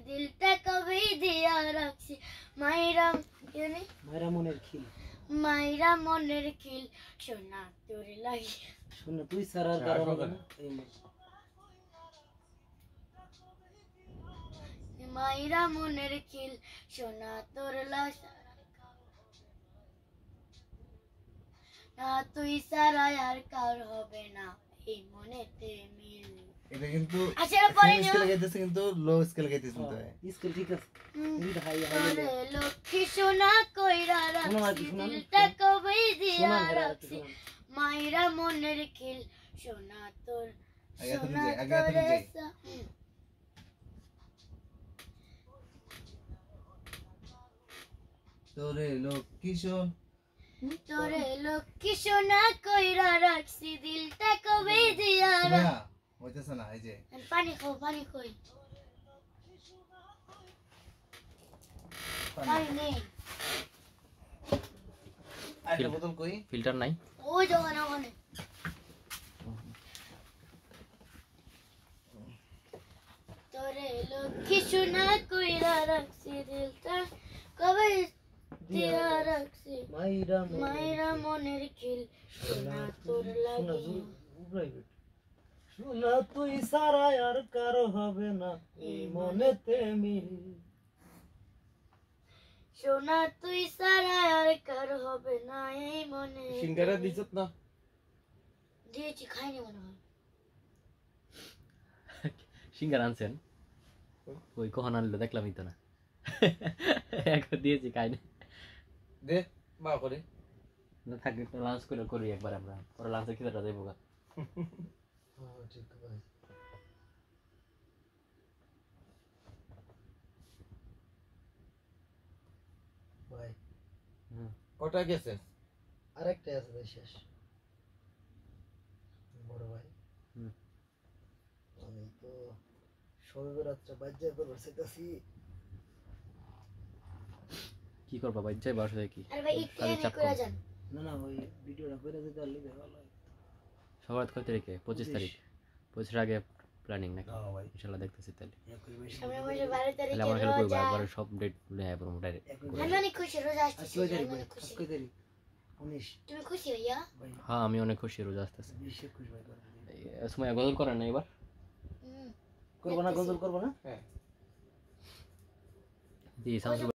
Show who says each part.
Speaker 1: দিলটা কবে দিয়া রাখছি মাইরা মাইরা মনের খিল সোনা তোর লাগি
Speaker 2: শোনা তুই সারার কারণ
Speaker 1: মাইরা মনের খিল সোনা তোর লাশ না তুই সারা আর কার হবে না এই মনেতে মিল
Speaker 3: এটা কিন্তু
Speaker 1: আচ্ছা পরে
Speaker 3: স্কেল গাইতেছে কিন্তু লো স্কেল গাইতেছে কিন্তু
Speaker 2: স্কেল ঠিক আছে এটা হাই
Speaker 1: তোরে লক্ষ্মী সোনা কইরা রাখছি দিলটা কবে দিয়া রাখছি মাইরা মনের খিল সোনা তোর সোনা তোরে
Speaker 3: তোরে লক্ষ্মী সোনা
Speaker 1: তোরে লক্ষ্মী সোনা কইরা রাখছি দিলটা কবে দিয়া
Speaker 3: হইতেছে না এই যে
Speaker 1: পানি কই পানি নেই
Speaker 3: আরেকটা বোতল কই
Speaker 4: ফিল্টার নাই
Speaker 1: ওই দোকানে ওখানে তোরে লক্ষ্মী সোনা কইরা রাখছি দিলটা কবে দিয়া রাখছি মাইরা মনের খিল সোনা তোর লাগি
Speaker 2: শোনা তুই সারা আর কারো হবে না এই মনেতে মিল
Speaker 1: সোনা তুই সারা আর কার হবে না এই মনে
Speaker 5: সিঙ্গারা দিছত না
Speaker 1: দিয়েছি খাইনি মনে হয়
Speaker 4: সিঙ্গার আনছেন ওই কখন আনলো দেখলামই তো না একবার দিয়েছি খাইনি
Speaker 5: দে মা করে
Speaker 4: না থাকলে তো লাঞ্চ করে করি একবার আমরা পরে লাঞ্চের খিদাটা দেবো গা
Speaker 2: ঠিক ভাই ভাই
Speaker 5: কটা গেছে
Speaker 2: আরেকটা আছে ভাই শেষ বড় ভাই আমি তো শবে রাত্রে বাজ্যা করবো সেটাছি
Speaker 4: কি করবা ভাই যাই বাসা কি
Speaker 1: আরে ভাই একটু এনে করে যান
Speaker 2: না ওই ভিডিওটা করে দিতে পারলে ভালো হয়
Speaker 4: সবার কত তারিখে 25 তারিখ 25 আগে প্ল্যানিং নাকি
Speaker 3: ভাই
Speaker 4: ইনশাআল্লাহ দেখতেছি তাহলে
Speaker 1: আমরা মাসে 12 তারিখে
Speaker 4: তাহলে আমরা খেলে কই
Speaker 1: রোজা
Speaker 4: একবার সব ডেট নেয় পড়ব ডাইরেক্ট
Speaker 1: আমি অনেক খুশি রোজা আসছে
Speaker 2: কই তারিখ ভাই কই তারিখ 19
Speaker 1: তুমি খুশি ভাইয়া
Speaker 2: ভাই
Speaker 4: হ্যাঁ আমি অনেক খুশি রোজা আসতেছে
Speaker 2: 20 খুশি ভাই
Speaker 4: সময় গজল করেন না এবার
Speaker 2: করব না গজল করব না
Speaker 5: হ্যাঁ
Speaker 4: দি শামসু